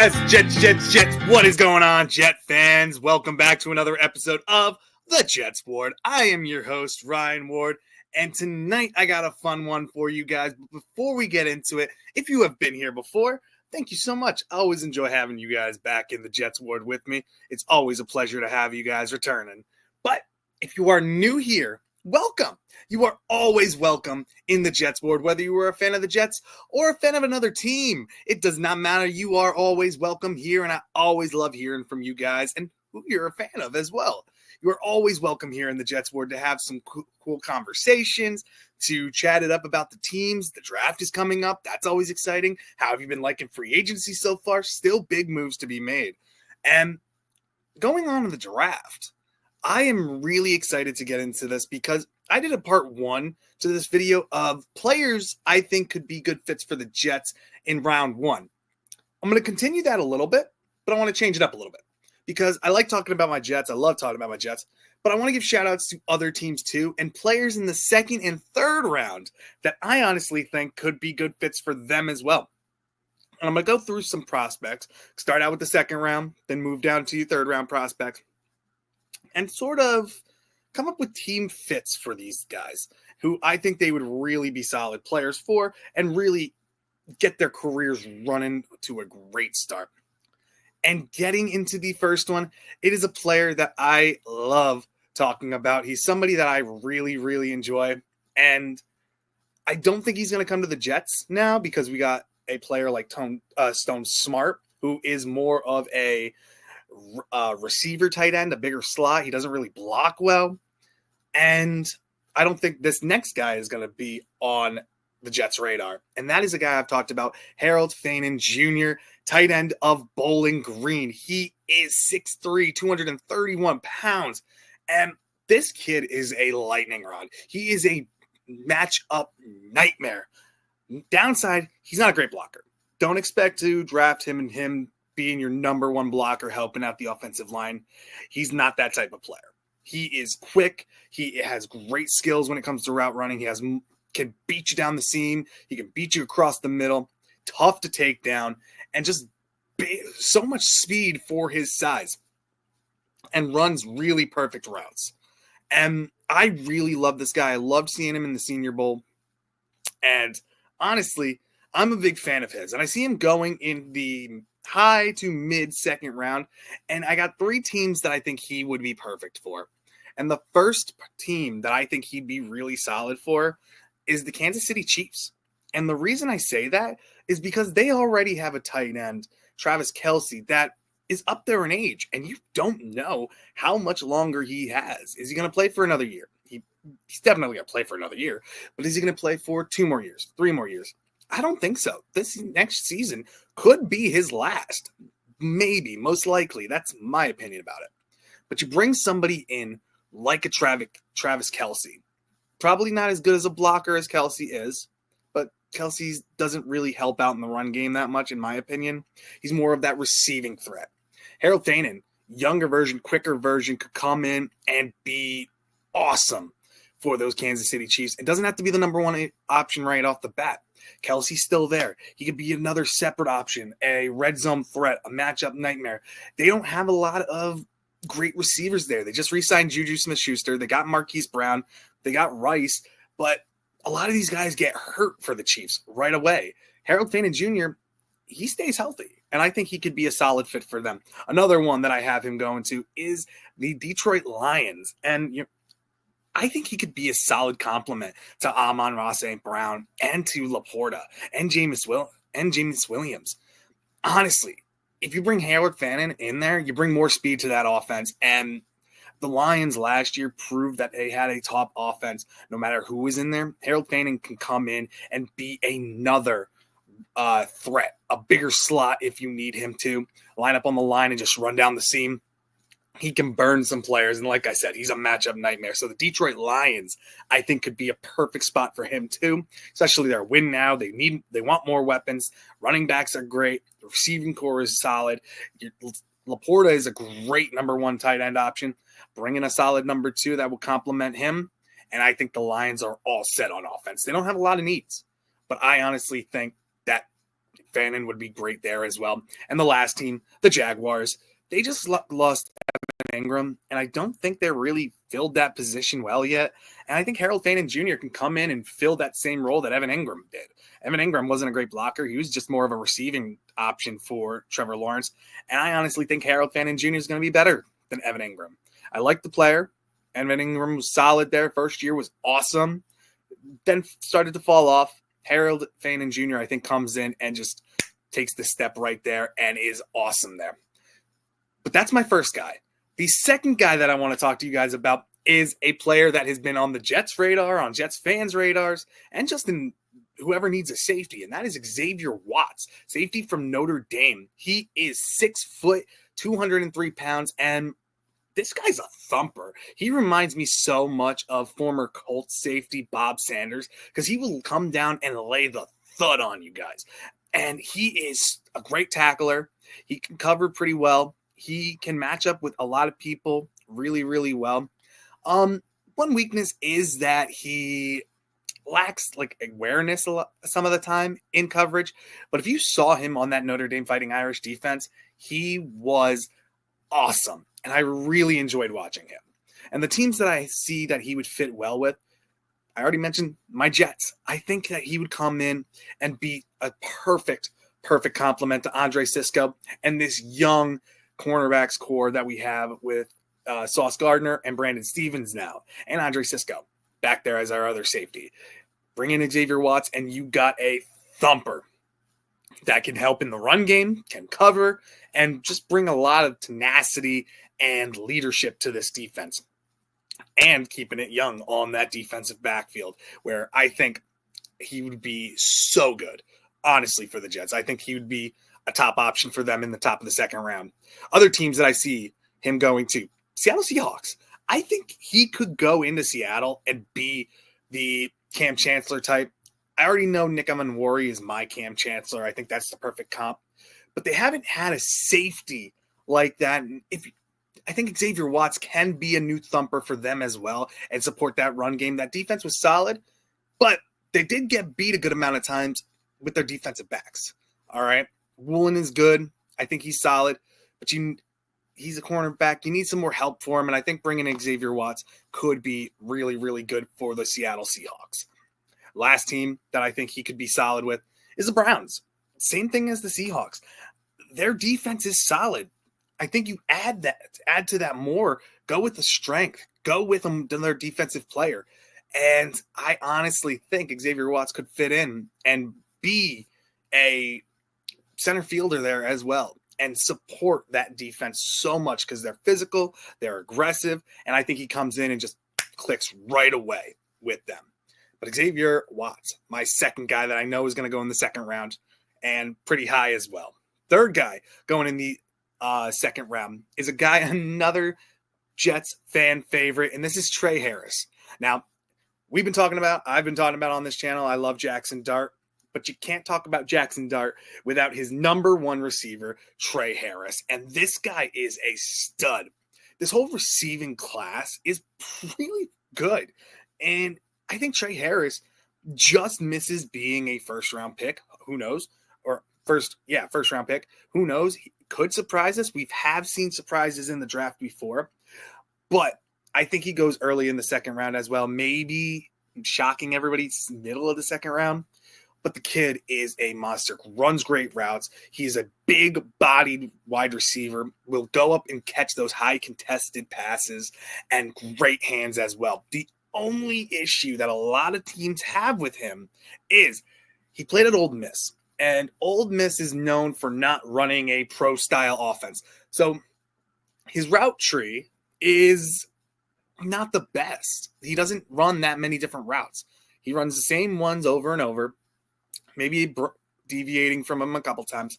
Jets. What is going on, Jet fans? Welcome back to another episode of the Jets Board. I am your host, Ryan Ward, and tonight I got a fun one for you guys. But before we get into it, if you have been here before, thank you so much. I always enjoy having you guys back in the Jets Board with me. It's always a pleasure to have you guys returning. But if you are new here, welcome. You are always welcome in the Jets Board, whether you are a fan of the Jets or a fan of another team. It does not matter. You are always welcome here, and I always love hearing from you guys and who you're a fan of as well. You are always welcome here in the Jets Board to have some cool conversations, to chat it up about the teams. The draft is coming up. That's always exciting. How have you been liking free agency so far? Still big moves to be made. And going on to the draft, I am really excited to get into this because I did a part 1 to this video of players I think could be good fits for the Jets in round 1. I'm going to continue that a little bit, but I want to change it up a little bit because I like talking about my Jets. I love talking about my Jets, but I want to give shout outs to other teams too and players in the second and third round that I honestly think could be good fits for them as well. And I'm going to go through some prospects, start out with the second round, then move down to your third round prospects, and sort of come up with team fits for these guys who I think they would really be solid players for and really get their careers running to a great start. And getting into the first one, it is a player that I love talking about. He's somebody that I really, really enjoy. And I don't think he's going to come to the Jets now because we got a player like Stone Smart, who is more of a receiver tight end, a bigger slot. He doesn't really block well. And I don't think this next guy is going to be on the Jets' radar. And that is a guy I've talked about, Harold Fainon Jr., tight end of Bowling Green. He is 6'3", 231 pounds. And this kid is a lightning rod. He is a matchup nightmare. Downside, he's not a great blocker. Don't expect to draft him and him being your number one blocker, helping out the offensive line. He's not that type of player. He is quick. He has great skills when it comes to route running. He can beat you down the seam. He can beat you across the middle. Tough to take down, and just so much speed for his size, and runs really perfect routes. And I really love this guy. I loved seeing him in the Senior Bowl. And honestly, I'm a big fan of his. And I see him going in the high to mid second round. And I got 3 teams that I think he would be perfect for. And the first team that I think he'd be really solid for is the Kansas City Chiefs. And the reason I say that is because they already have a tight end, Travis Kelce, that is up there in age. And you don't know how much longer he has. Is he going to play for another year? He's definitely going to play for another year. But is he going to play for 2 more years, 3 more years? I don't think so. This next season could be his last. Maybe, most likely. That's my opinion about it. But you bring somebody in like a Travis Kelce. Probably not as good as a blocker as Kelce is, but Kelce doesn't really help out in the run game that much, in my opinion. He's more of that receiving threat. Harold Fainon, younger version, quicker version, could come in and be awesome for those Kansas City Chiefs. It doesn't have to be the number one option right off the bat. Kelce's still there. He could be another separate option, a red zone threat, a matchup nightmare. They don't have a lot of great receivers there. They just re-signed Juju Smith-Schuster. They got Marquise Brown. They got Rice. But a lot of these guys get hurt for the Chiefs right away. Harold Fainon Jr., he stays healthy, and I think he could be a solid fit for them. Another one that I have him going to is the Detroit Lions. And I think he could be a solid complement to Amon-Ra St. Brown and to Laporta and Jameis Williams. Honestly, if you bring Harold Fainon in there, you bring more speed to that offense. And the Lions last year proved that they had a top offense no matter who was in there. Harold Fainon can come in and be another threat, a bigger slot if you need him to. Line up on the line and just run down the seam. He can burn some players, and like I said, he's a matchup nightmare. So the Detroit Lions, I think, could be a perfect spot for him too. Especially their win now. They want more weapons. Running backs are great. The receiving core is solid. Laporta is a great number 1 tight end option. Bring in a solid number 2 that will complement him. And I think the Lions are all set on offense. They don't have a lot of needs, but I honestly think that Fannin would be great there as well. And the last team, the Jaguars, they just lost Evan Ingram, and I don't think they're really filled that position well yet. And I think Harold Fannin Jr. can come in and fill that same role that Evan Ingram did. Evan Ingram wasn't a great blocker. He was just more of a receiving option for Trevor Lawrence. And I honestly think Harold Fannin Jr. is going to be better than Evan Ingram. I like the player. Evan Ingram was solid there. First year was awesome. Then started to fall off. Harold Fannin Jr., I think, comes in and just takes the step right there and is awesome there. But that's my first guy. The second guy that I want to talk to you guys about is a player that has been on the Jets radar, on Jets fans' radars, and just in whoever needs a safety, and that is Xavier Watts, safety from Notre Dame. He is 6 foot, 203 pounds, and this guy's a thumper. He reminds me so much of former Colts safety Bob Sanders, because he will come down and lay the thud on you guys. And he is a great tackler. He can cover pretty well. He can match up with a lot of people really, really well. One weakness is that he lacks like awareness some of the time in coverage. But if you saw him on that Notre Dame Fighting Irish defense, he was awesome. And I really enjoyed watching him. And the teams that I see that he would fit well with, I already mentioned my Jets. I think that he would come in and be a perfect complement to Andre Cisco and this young cornerbacks core that we have with Sauce Gardner and Brandon Stevens now, and Andre Cisco back there as our other safety. Bring in Xavier Watts, and you got a thumper that can help in the run game, can cover, and just bring a lot of tenacity and leadership to this defense. And keeping it young on that defensive backfield, where I think he would be so good, honestly, for the Jets. I think he would be a top option for them in the top of the second round. Other teams that I see him going to, Seattle Seahawks. I think he could go into Seattle and be the Cam Chancellor type. I already know Nick Emanwari is my Cam Chancellor. I think that's the perfect comp. But they haven't had a safety like that. I think Xavier Watts can be a new thumper for them as well and support that run game. That defense was solid, but they did get beat a good amount of times with their defensive backs. All right. Woolen is good. I think he's solid, but he's a cornerback. You need some more help for him, and I think bringing Xavier Watts could be really, really good for the Seattle Seahawks. Last team that I think he could be solid with is the Browns. Same thing as the Seahawks. Their defense is solid. I think you add to that more. Go with the strength. Go with them to their defensive player. And I honestly think Xavier Watts could fit in and be a center fielder there as well and support that defense so much because they're physical, they're aggressive, and I think he comes in and just clicks right away with them. But Xavier Watts, my second guy that I know is going to go in the second round and pretty high as well. Third guy going in the second round is a guy, another Jets fan favorite, and this is Tre Harris. Now, I've been talking about on this channel, I love Jackson Dart, but you can't talk about Jackson Dart without his number one receiver, Tre Harris. And this guy is a stud. This whole receiving class is really good. And I think Tre Harris just misses being a first-round pick. Who knows? First-round pick. Who knows? He could surprise us. We have seen surprises in the draft before. But I think he goes early in the second round as well. Maybe shocking everybody, middle of the second round. But the kid is a monster, runs great routes. He's a big-bodied wide receiver, will go up and catch those high contested passes, and great hands as well. The only issue that a lot of teams have with him is he played at Ole Miss, and Ole Miss is known for not running a pro-style offense. So his route tree is not the best. He doesn't run that many different routes. He runs the same ones over and over, maybe deviating from them a couple times.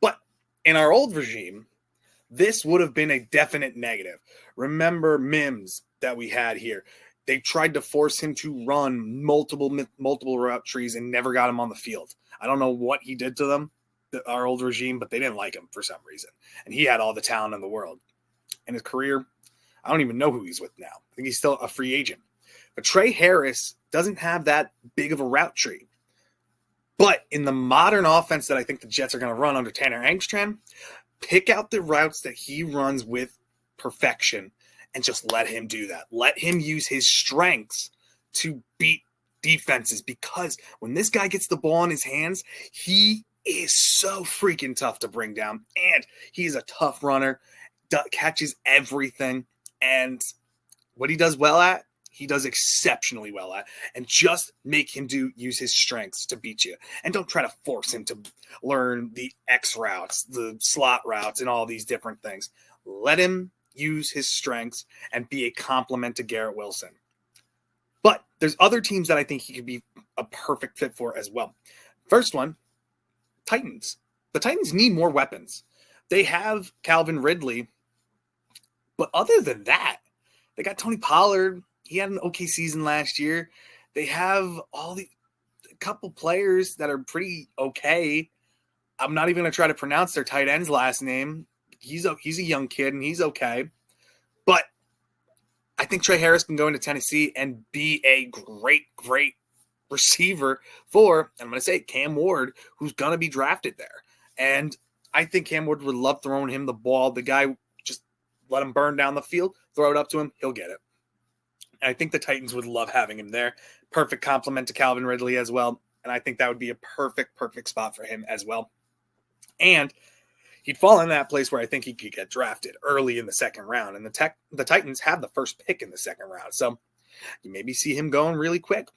But in our old regime, this would have been a definite negative. Remember Mims that we had here. They tried to force him to run multiple route trees and never got him on the field. I don't know what he did to them, our old regime, but they didn't like him for some reason. And he had all the talent in the world. And his career, I don't even know who he's with now. I think he's still a free agent. But Tre Harris doesn't have that big of a route tree. But in the modern offense that I think the Jets are going to run under Tanner Engstrand, pick out the routes that he runs with perfection and just let him do that. Let him use his strengths to beat defenses, because when this guy gets the ball in his hands, he is so freaking tough to bring down, and he's a tough runner, catches everything, and what he does well at, he does exceptionally well at, and just make him use his strengths to beat you. And don't try to force him to learn the X routes, the slot routes, and all these different things. Let him use his strengths and be a complement to Garrett Wilson. But there's other teams that I think he could be a perfect fit for as well. First one, Titans. The Titans need more weapons. They have Calvin Ridley, but other than that, they got Tony Pollard. He had an okay season last year. They have a couple players that are pretty okay. I'm not even going to try to pronounce their tight end's last name. He's a young kid, and he's okay. But I think Trey Harris can go into Tennessee and be a great, great receiver for, and I'm going to say, Cam Ward, who's going to be drafted there. And I think Cam Ward would love throwing him the ball. The guy, just let him burn down the field, throw it up to him, he'll get it. And I think the Titans would love having him there. Perfect compliment to Calvin Ridley as well. And I think that would be a perfect spot for him as well. And he'd fall in that place where I think he could get drafted early in the second round. And the Titans have the first pick in the second round. So you maybe see him going really quick.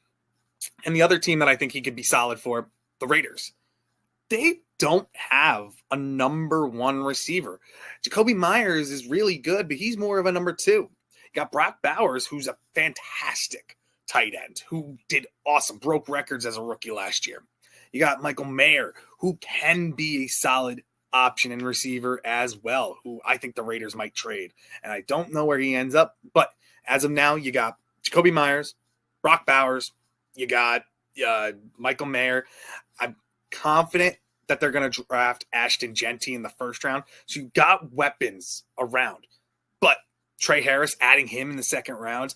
And the other team that I think he could be solid for, the Raiders. They don't have a number one receiver. Jacoby Myers is really good, but he's more of a number two. You got Brock Bowers, who's a fantastic tight end, who did awesome, broke records as a rookie last year. You got Michael Mayer, who can be a solid option and receiver as well, who I think the Raiders might trade. And I don't know where he ends up, but as of now, you got Jacoby Myers, Brock Bowers, you got Michael Mayer. I'm confident that they're going to draft Ashton Jeanty in the first round. So you got weapons around. But Trey Harris, adding him in the second round,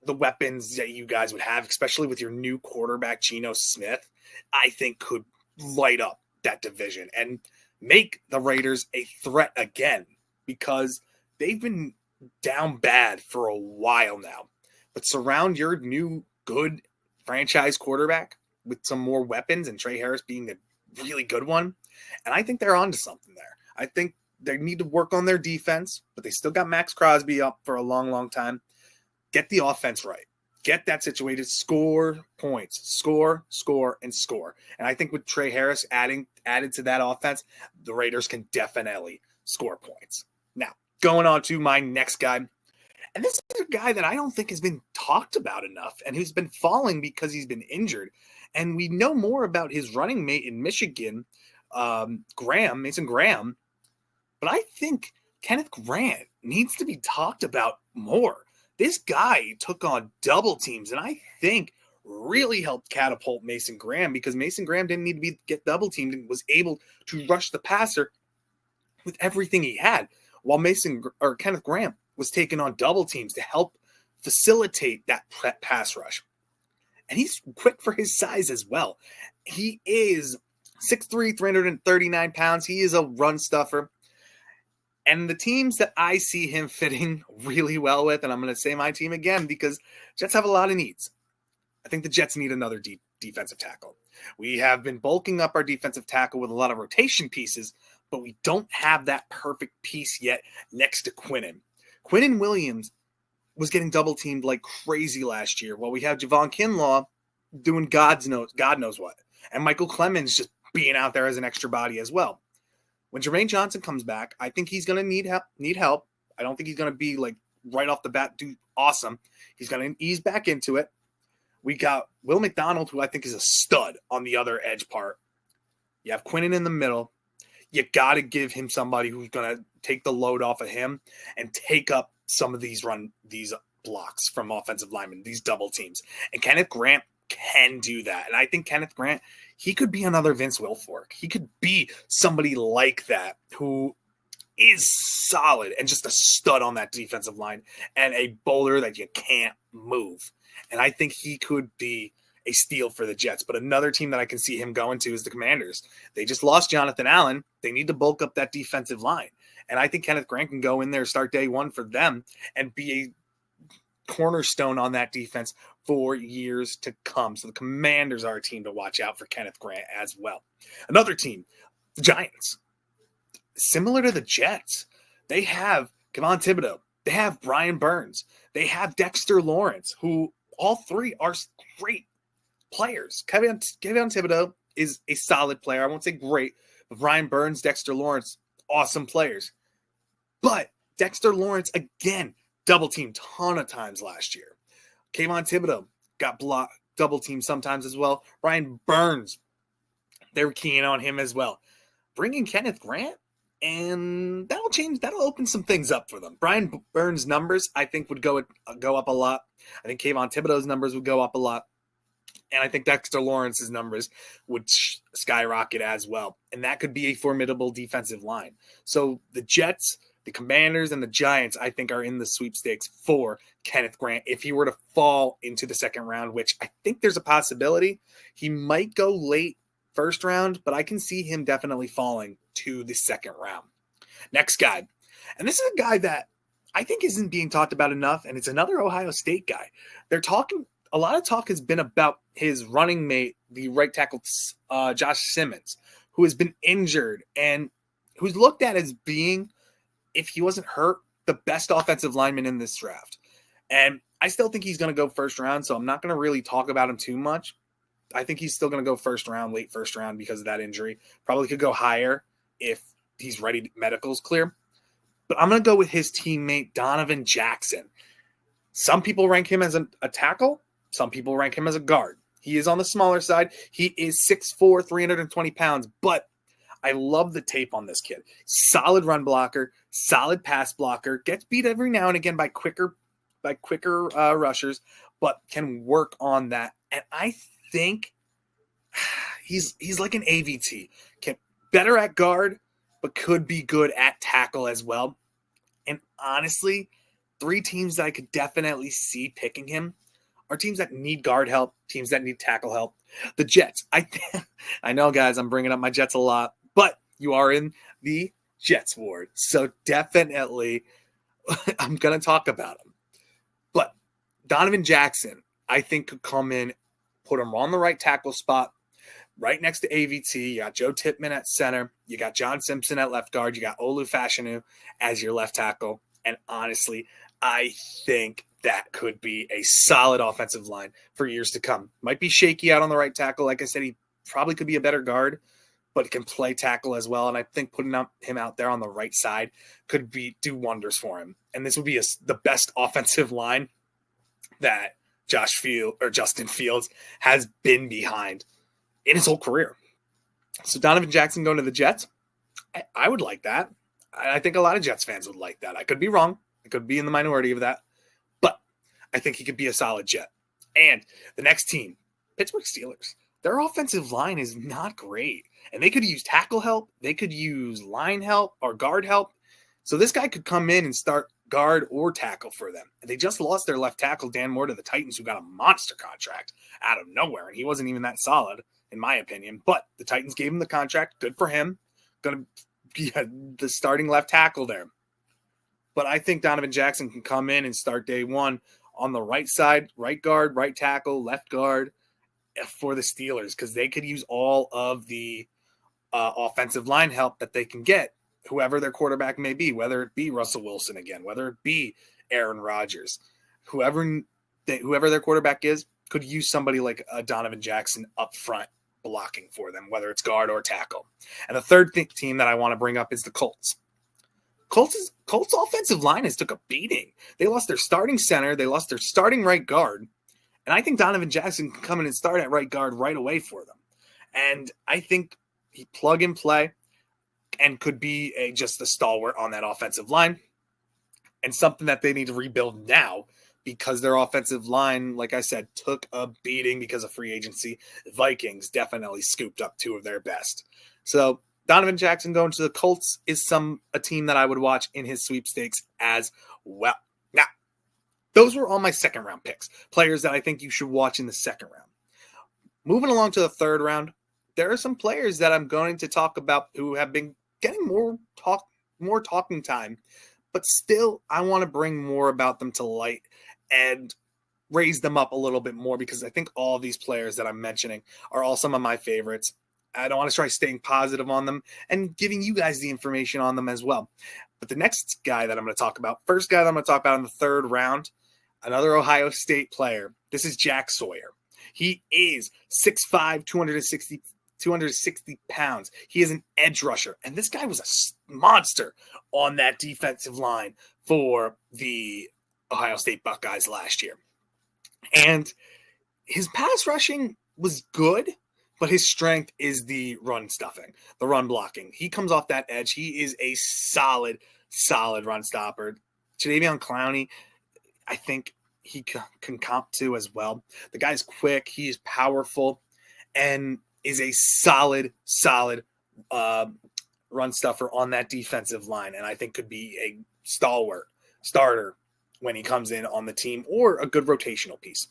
the weapons that you guys would have, especially with your new quarterback, Geno Smith, I think could light up that division and make the Raiders a threat again, because they've been down bad for a while now. But surround your new good franchise quarterback with some more weapons, and Trey Harris being a really good one. And I think they're onto something there. I think they need to work on their defense, but they still got Max Crosby up for a long, long time. Get the offense right. Get that situated. Score points. Score, and score. And I think with Trey Harris added to that offense, the Raiders can definitely score points. Now, going on to my next guy. And this is a guy that I don't think has been talked about enough, and who's been falling because he's been injured. And we know more about his running mate in Michigan, Mason Graham. But I think Kenneth Grant needs to be talked about more. This guy took on double teams, and I think really helped catapult Mason Graham, because Mason Graham didn't need to get double teamed and was able to rush the passer with everything he had, while Kenneth Graham was taking on double teams to help facilitate that pass rush. And he's quick for his size as well. He is 6'3", 339 pounds. He is a run stuffer. And the teams that I see him fitting really well with, and I'm going to say my team again because Jets have a lot of needs. I think the Jets need another defensive tackle. We have been bulking up our defensive tackle with a lot of rotation pieces, but we don't have that perfect piece yet next to Quinnen. Quinnen Williams was getting double teamed like crazy last year, while we have Javon Kinlaw doing God knows what, and Michael Clemens just being out there as an extra body as well. When Jermaine Johnson comes back, I think he's going to need help. I don't think he's going to be like right off the bat do awesome. He's going to ease back into it. We got Will McDonald, who I think is a stud on the other edge part. You have Quinnen in the middle. You got to give him somebody who's going to take the load off of him and take up some of these blocks from offensive linemen, these double teams. And Kenneth Grant can do that. And I think Kenneth Grant, he could be another Vince Wilfork. He could be somebody like that who is solid and just a stud on that defensive line and a bowler that you can't move. And I think he could be a steal for the Jets. But another team that I can see him going to is the Commanders. They just lost Jonathan Allen. They need to bulk up that defensive line. And I think Kenneth Grant can go in there, start day one for them, and be a cornerstone on that defense for years to come. So the Commanders are a team to watch out for Kenneth Grant as well. Another team, the Giants. Similar to the Jets, they have Kayvon Thibodeaux. They have Brian Burns. They have Dexter Lawrence, who all three are great players. Kayvon Thibodeaux is a solid player. I won't say great, but Brian Burns, Dexter Lawrence, awesome players. But Dexter Lawrence, again, double-teamed ton of times last year. Kayvon Thibodeaux got double-teamed sometimes as well. Brian Burns, they were keying on him as well. Bringing Kenneth Grant, and that'll open some things up for them. Brian Burns' numbers, I think, would go up a lot. I think Kayvon Thibodeaux's numbers would go up a lot. And I think Dexter Lawrence's numbers would skyrocket as well. And that could be a formidable defensive line. So the Jets, the Commanders, and the Giants, I think, are in the sweepstakes for Kenneth Grant. If he were to fall into the second round, which I think there's a possibility, he might go late first round, but I can see him definitely falling to the second round. Next guy. And this is a guy that I think isn't being talked about enough, and it's another Ohio State guy. A lot of talk has been about his running mate, the right tackle, Josh Simmons, who has been injured and who's looked at as being, if he wasn't hurt, the best offensive lineman in this draft. And I still think he's going to go first round, so I'm not going to really talk about him too much. I think he's still going to go first round, late first round because of that injury. Probably could go higher if he's ready, medical's clear. But I'm going to go with his teammate, Donovan Jackson. Some people rank him as a tackle. Some people rank him as a guard. He is on the smaller side. He is 6'4", 320 pounds, but I love the tape on this kid. Solid run blocker, solid pass blocker, gets beat every now and again by quicker rushers, but can work on that. And I think he's like an AVT. Better at guard, but could be good at tackle as well. And honestly, three teams that I could definitely see picking him are teams that need guard help, teams that need tackle help. The Jets. I know, guys, I'm bringing up my Jets a lot, but you are in the Jets ward. So definitely I'm going to talk about him. But Donovan Jackson, I think, could come in, put him on the right tackle spot, right next to AVT. You got Joe Tippmann at center. You got John Simpson at left guard. You got Olu Fashanu as your left tackle. And honestly, I think that could be a solid offensive line for years to come. Might be shaky out on the right tackle. Like I said, he probably could be a better guard, but can play tackle as well. And I think putting him out there on the right side could do wonders for him. And this would be the best offensive line that Justin Fields has been behind in his whole career. So Donovan Jackson going to the Jets, I would like that. I think a lot of Jets fans would like that. I could be wrong. I could be in the minority of that. But I think he could be a solid Jet. And the next team, Pittsburgh Steelers. Their offensive line is not great. And they could use tackle help. They could use line help or guard help. So this guy could come in and start guard or tackle for them. And they just lost their left tackle, Dan Moore, to the Titans, who got a monster contract out of nowhere. And he wasn't even that solid, in my opinion. But the Titans gave him the contract. Good for him. Going to be the starting left tackle there. But I think Donovan Jackson can come in and start day one on the right side, right guard, right tackle, left guard for the Steelers, because they could use all of the offensive line help that they can get, whoever their quarterback may be, whether it be Russell Wilson again, whether it be Aaron Rodgers, whoever their quarterback is, could use somebody like Donovan Jackson up front blocking for them, whether it's guard or tackle. And the third team that I want to bring up is the Colts. Colts offensive line has took a beating. They lost their starting center. They lost their starting right guard. And I think Donovan Jackson can come in and start at right guard right away for them. And I think he plug and play and could be just the stalwart on that offensive line, and something that they need to rebuild now because their offensive line, like I said, took a beating because of free agency. The Vikings definitely scooped up two of their best. So Donovan Jackson going to the Colts is a team that I would watch in his sweepstakes as well. Now, those were all my second round picks, players that I think you should watch in the second round. Moving along to the third round, there are some players that I'm going to talk about who have been getting more talking time, but still I want to bring more about them to light and raise them up a little bit more, because I think all of these players that I'm mentioning are all some of my favorites. I don't want to try staying positive on them and giving you guys the information on them as well. But the next guy that I'm going to talk about, first guy that I'm going to talk about in the third round, another Ohio State player. This is Jack Sawyer. He is 6'5", 260 pounds. He is an edge rusher. And this guy was a monster on that defensive line for the Ohio State Buckeyes last year. And his pass rushing was good, but his strength is the run stuffing, the run blocking. He comes off that edge. He is a solid run stopper. Jadeveon Clowney, I think he can comp to as well. The guy's quick. He's powerful and is a solid run stuffer on that defensive line. And I think could be a stalwart starter when he comes in on the team, or a good rotational piece,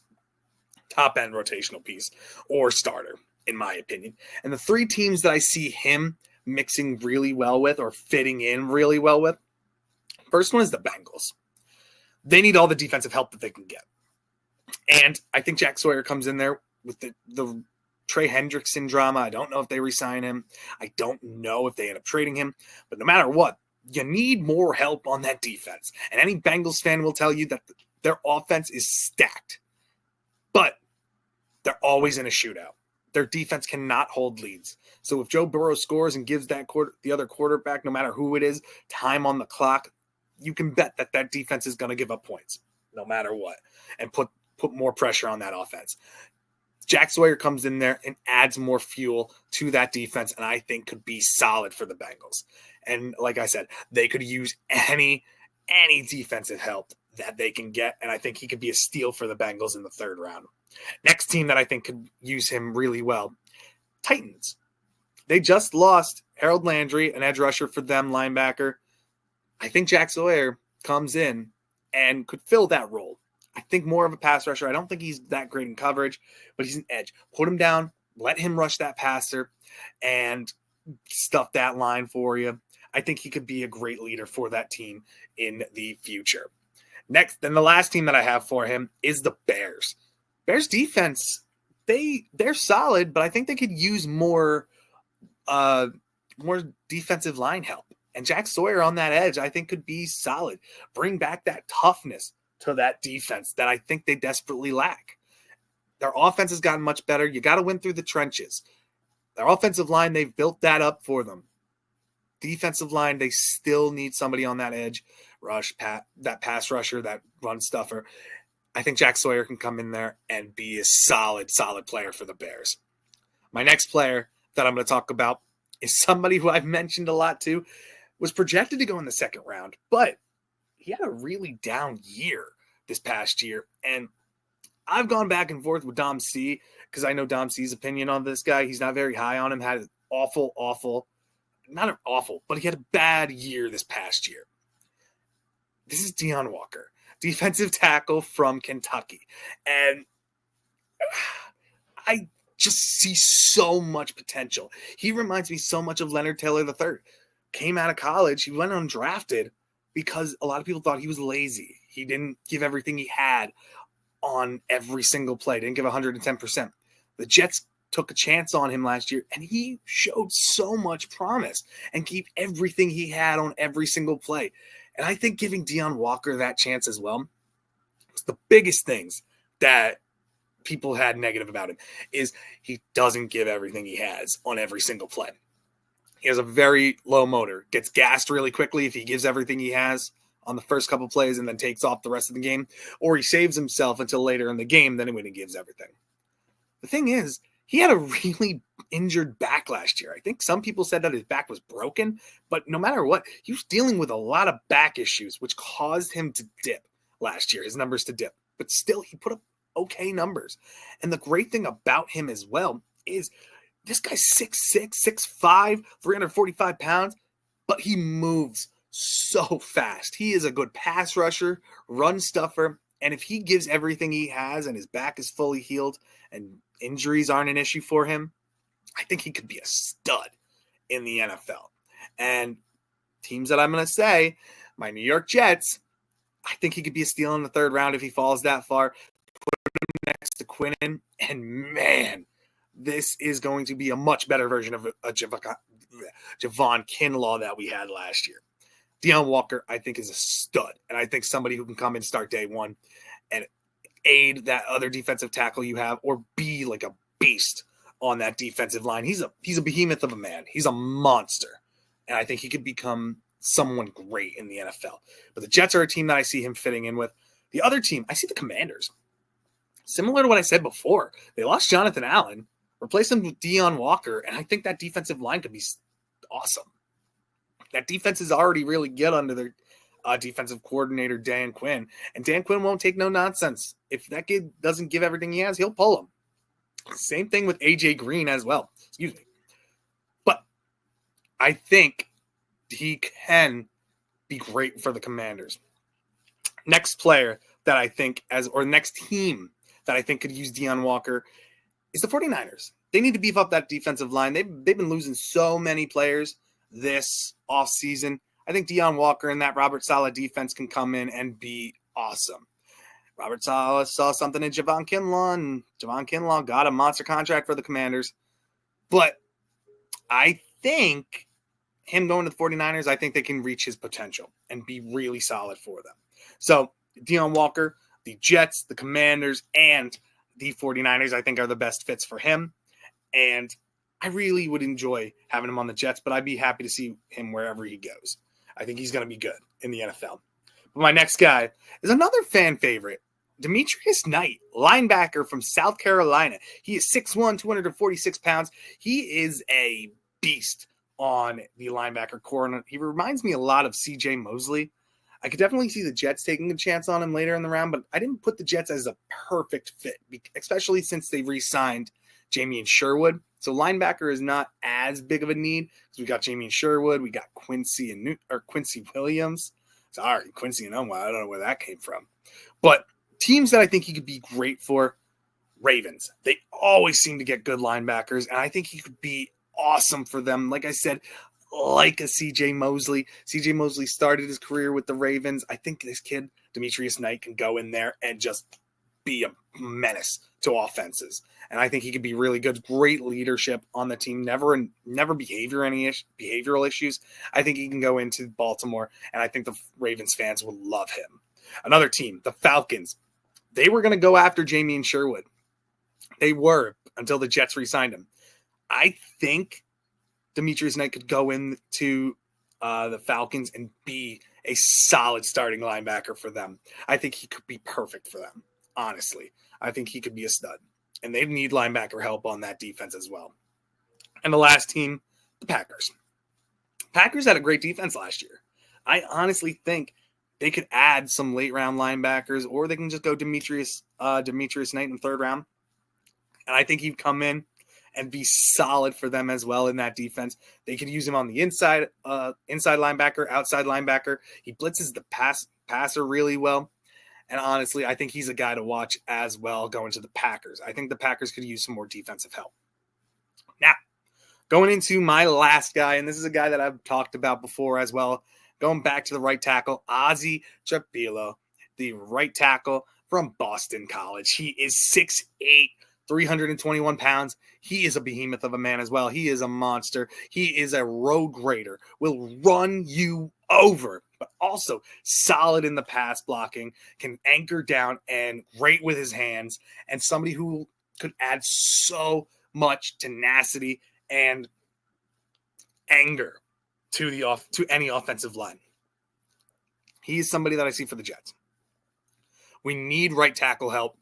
top end rotational piece, or starter, in my opinion. And the three teams that I see him mixing really well with, or fitting in really well with, first one is the Bengals. They need all the defensive help that they can get. And I think Jack Sawyer comes in there with the Trey Hendrickson drama. I don't know if they re-sign him. I don't know if they end up trading him. But no matter what, you need more help on that defense. And any Bengals fan will tell you that their offense is stacked. But they're always in a shootout. Their defense cannot hold leads. So if Joe Burrow scores and gives the other quarterback, no matter who it is, time on the clock, you can bet that defense is going to give up points no matter what and put more pressure on that offense. Jack Sawyer comes in there and adds more fuel to that defense, and I think could be solid for the Bengals. And like I said, they could use any defensive help that they can get, and I think he could be a steal for the Bengals in the third round. Next team that I think could use him really well, Titans. They just lost Harold Landry, an edge rusher for them, linebacker. I think Jack Sawyer comes in and could fill that role. I think more of a pass rusher. I don't think he's that great in coverage, but he's an edge. Put him down, let him rush that passer, and stuff that line for you. I think he could be a great leader for that team in the future. Next, then the last team that I have for him is the Bears. Bears defense, they're solid, but I think they could use more defensive line help. And Jack Sawyer on that edge, I think could be solid. Bring back that toughness to that defense that I think they desperately lack. Their offense has gotten much better. You got to win through the trenches. Their offensive line, they've built that up for them. Defensive line, they still need somebody on that edge, that pass rusher, that run stuffer. I think Jack Sawyer can come in there and be a solid player for the Bears. My next player that I'm going to talk about is somebody who I've mentioned a lot too, was projected to go in the second round, but he had a really down year this past year. And I've gone back and forth with Dom C, because I know Dom C's opinion on this guy. He's not very high on him. Had an but he had a bad year this past year. This is Deion Walker, defensive tackle from Kentucky. And I just see so much potential. He reminds me so much of Leonard Taylor III. Came out of college, he went undrafted because a lot of people thought he was lazy. He didn't give everything he had on every single play, didn't give 110%. The Jets took a chance on him last year, and he showed so much promise and gave everything he had on every single play. And I think giving Deion Walker that chance as well was the biggest things that people had negative about him, is he doesn't give everything he has on every single play. He has a very low motor, gets gassed really quickly if he gives everything he has on the first couple plays and then takes off the rest of the game, or he saves himself until later in the game, then when he gives everything. The thing is, he had a really injured back last year. I think some people said that his back was broken, but no matter what, he was dealing with a lot of back issues, which caused him to dip last year, his numbers to dip. But still, he put up okay numbers. And the great thing about him as well is this guy's 6'6", 6'5", 345 pounds, but he moves so fast. He is a good pass rusher, run stuffer, And if he gives everything he has and his back is fully healed and injuries aren't an issue for him, I think he could be a stud in the NFL. And teams that I'm going to say, my New York Jets, I think he could be a steal in the third round if he falls that far. Put him next to Quinnen, and man, this is going to be a much better version of a Javon Kinlaw that we had last year. Deion Walker, I think, is a stud, and I think somebody who can come and start day one and aid that other defensive tackle you have, or be like a beast on that defensive line. He's a behemoth of a man. He's a monster, and I think he could become someone great in the NFL. But the Jets are a team that I see him fitting in with. The other team, I see the Commanders. Similar to what I said before, they lost Jonathan Allen, replaced him with Deion Walker, and I think that defensive line could be awesome. That defense is already really good under their defensive coordinator, Dan Quinn, and Dan Quinn won't take no nonsense. If that kid doesn't give everything he has, he'll pull him. Same thing with AJ Green as well. Excuse me. But I think he can be great for the Commanders. Next player that I think next team that I think could use Deion Walker is the 49ers. They need to beef up that defensive line. They've been losing so many players this offseason. I think Deion Walker and that Robert Saleh defense can come in and be awesome. Robert Saleh saw something in Javon Kinlaw, and Javon Kinlaw got a monster contract for the Commanders. But I think him going to the 49ers, I think they can reach his potential and be really solid for them. So Deion Walker, the Jets, the Commanders, and the 49ers, I think are the best fits for him. And I really would enjoy having him on the Jets, but I'd be happy to see him wherever he goes. I think he's going to be good in the NFL. But my next guy is another fan favorite, Demetrius Knight, linebacker from South Carolina. He is 6'1", 246 pounds. He is a beast on the linebacker corner. He reminds me a lot of C.J. Mosley. I could definitely see the Jets taking a chance on him later in the round, but I didn't put the Jets as a perfect fit, especially since they re-signed Jamien Sherwood. So linebacker is not as big of a need because we got Jamien Sherwood, we got Quincy Williams. Sorry, Quincy and Unwa. I don't know where that came from. But teams that I think he could be great for, Ravens. They always seem to get good linebackers, and I think he could be awesome for them. Like I said, like a C.J. Mosley. C.J. Mosley started his career with the Ravens. I think this kid, Demetrius Knight, can go in there and just be a menace to offenses. And I think he could be really good. Great leadership on the team. Never behavioral issues. I think he can go into Baltimore, and I think the Ravens fans will love him. Another team, the Falcons. They were going to go after Jamien Sherwood. They were until the Jets re-signed him. I think Demetrius Knight could go into the Falcons and be a solid starting linebacker for them. I think he could be perfect for them, honestly. I think he could be a stud. And they need linebacker help on that defense as well. And the last team, the Packers. Packers had a great defense last year. I honestly think they could add some late-round linebackers, or they can just go Demetrius Knight in the third round. And I think he'd come in and be solid for them as well in that defense. They could use him on the inside linebacker, outside linebacker. He blitzes the passer really well. And honestly, I think he's a guy to watch as well going to the Packers. I think the Packers could use some more defensive help. Now, going into my last guy, and this is a guy that I've talked about before as well, going back to the right tackle, Ozzie Trapilo, the right tackle from Boston College. He is 6'8", 321 pounds. He is a behemoth of a man as well. He is a monster. He is a road grader, will run you over, but also solid in the pass blocking, can anchor down and great with his hands, and somebody who could add so much tenacity and anger to any offensive line. He is somebody that I see for the Jets. We need right tackle help,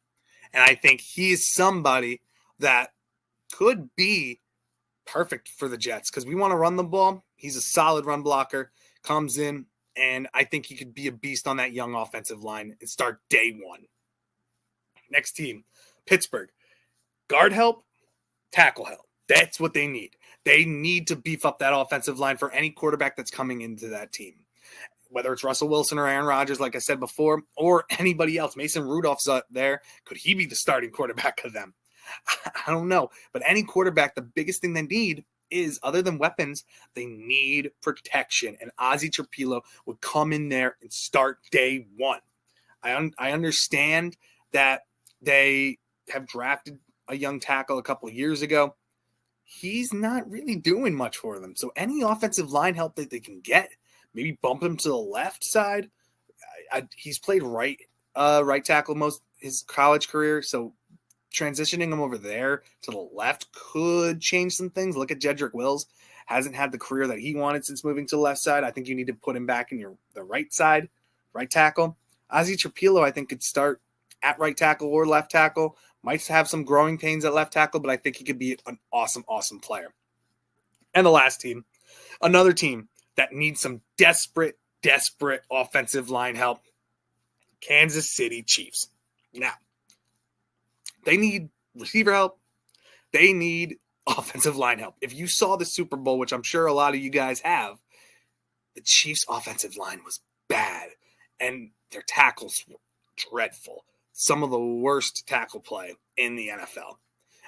and I think he is somebody that could be perfect for the Jets because we want to run the ball. He's a solid run blocker, comes in, and I think he could be a beast on that young offensive line and start day one. Next team, Pittsburgh. Guard help, tackle help. That's what they need. They need to beef up that offensive line for any quarterback that's coming into that team. whether it's Russell Wilson or Aaron Rodgers, like I said before, or anybody else. Mason Rudolph's there. Could he be the starting quarterback of them? I don't know. But any quarterback, the biggest thing they need is, other than weapons, they need protection. And Ozzie Trapilo would come in there and start day one. I understand that they have drafted a young tackle a couple of years ago. He's not really doing much for them. So any offensive line help that they can get, maybe bump him to the left side. He's played right tackle most his college career, so transitioning him over there to the left could change some things. Look at Jedrick Wills. Hasn't had the career that he wanted since moving to the left side. I think you need to put him back in the right side, right tackle. Ozzie Trapilo, I think, could start at right tackle or left tackle. Might have some growing pains at left tackle, but I think he could be an awesome, awesome player. And the last team, another team that needs some desperate offensive line help, Kansas City Chiefs. Now, they need receiver help. They need offensive line help. If you saw the Super Bowl, which I'm sure a lot of you guys have, the Chiefs' offensive line was bad, and their tackles were dreadful. Some of the worst tackle play in the NFL.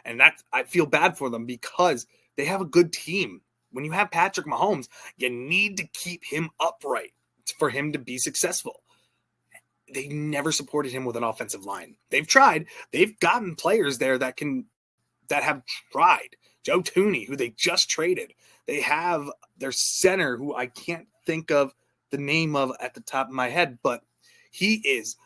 And I feel bad for them because they have a good team. When you have Patrick Mahomes, you need to keep him upright for him to be successful. They never supported him with an offensive line. They've tried. They've gotten players there that have tried. Joe Thuney, who they just traded. They have their center, who I can't think of the name of at the top of my head, but he is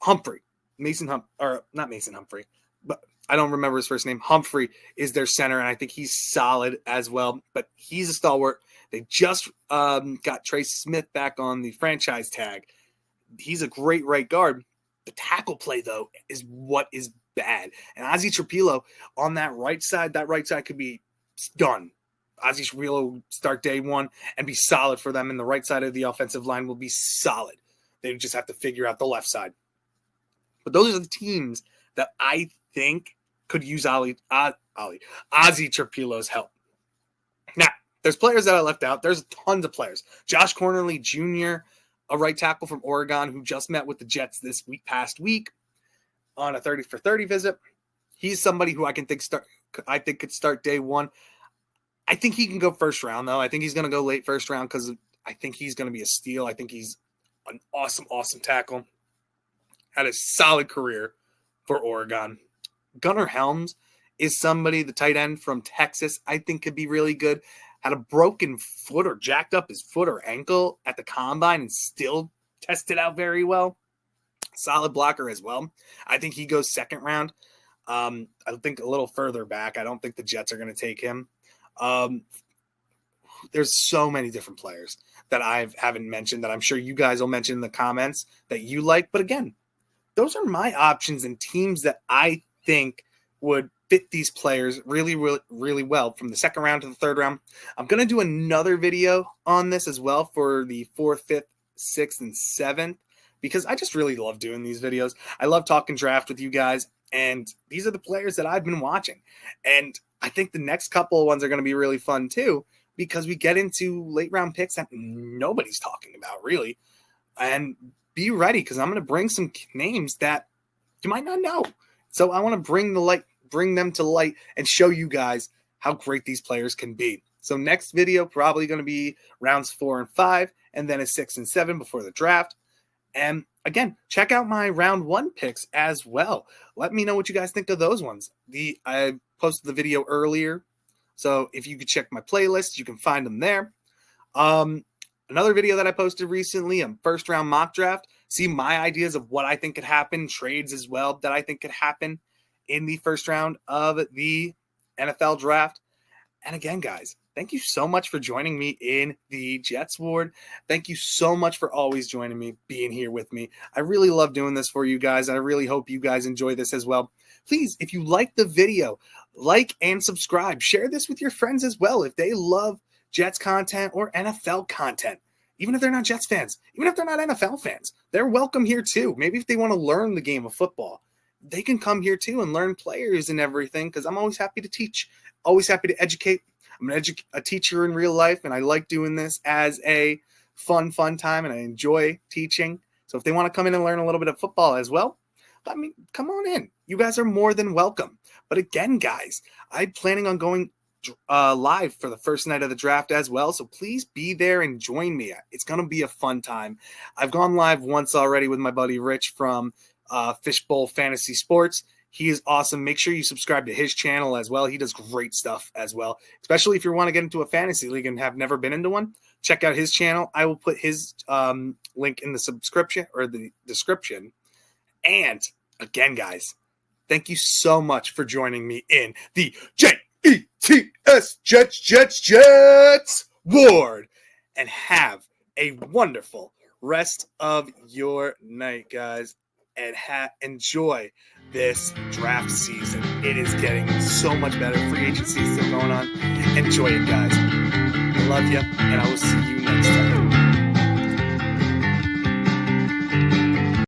Humphrey. Not Mason Humphrey, but I don't remember his first name. Humphrey is their center, and I think he's solid as well, but he's a stalwart. They just got Trace Smith back on the franchise tag. He's a great right guard. The tackle play, though, is what is bad. And Ozzie Trapilo on that right side could be done. Ozzie Trapilo will start day one and be solid for them, and the right side of the offensive line will be solid. They just have to figure out the left side. But those are the teams that I think could use Ozzie Trapilo's help. Now, there's players that I left out. There's tons of players. Josh Cornerly Jr., a right tackle from Oregon who just met with the Jets this past week on a 30-for-30 visit. He's somebody who I think could start day one. I think he can go first round, though. I think he's going to go late first round because I think he's going to be a steal. I think he's an awesome, awesome tackle. Had a solid career for Oregon. Gunnar Helms is somebody, the tight end from Texas, I think could be really good. Had a broken foot or jacked up his foot or ankle at the combine and still tested out very well. Solid blocker as well. I think he goes second round. I think a little further back. I don't think the Jets are going to take him. There's so many different players that I haven't mentioned that I'm sure you guys will mention in the comments that you like. But again, those are my options and teams that I think would fit these players really, really, really well from the second round to the third round. I'm going to do another video on this as well for the 4th, 5th, 6th, and 7th because I just really love doing these videos. I love talking draft with you guys, and these are the players that I've been watching. And I think the next couple of ones are going to be really fun too because we get into late round picks that nobody's talking about really. And be ready because I'm going to bring some names that you might not know. So I want to bring them to light and show you guys how great these players can be. So next video probably going to be rounds 4 and 5 and then a 6 and 7 before the draft. And again, check out my round 1 picks as well. Let me know what you guys think of those ones. I posted the video earlier. So if you could check my playlist, you can find them there. Another video that I posted recently, a first round mock draft. See my ideas of what I think could happen, trades as well that I think could happen in the first round of the NFL draft. And again, guys, thank you so much for joining me in the Jets Ward. Thank you so much for always joining me, being here with me. I really love doing this for you guys. I really hope you guys enjoy this as well. Please, if you like the video, like and subscribe. Share this with your friends as well if they love Jets content or NFL content. Even if they're not Jets fans, even if they're not NFL fans, they're welcome here too. Maybe if they want to learn the game of football, they can come here too and learn players and everything because I'm always happy to teach, always happy to educate. I'm a teacher in real life, and I like doing this as a fun time, and I enjoy teaching. So if they want to come in and learn a little bit of football as well, I mean, come on in. You guys are more than welcome. But again, guys, I'm planning on going live for the first night of the draft as well. So please be there and join me. It's going to be a fun time. I've gone live once already with my buddy Rich from Fishbowl Fantasy Sports. He is awesome. Make sure you subscribe to his channel as well. He does great stuff as well, especially if you want to get into a fantasy league and have never been into one. Check out his channel. I will put his link in the subscription or the description. And again, guys, thank you so much for joining me in the JETS Jets Ward, and have a wonderful rest of your night, guys, and enjoy this draft season. It is getting so much better. Free agency is still going on. Enjoy it, guys. I love you, and I will see you next time.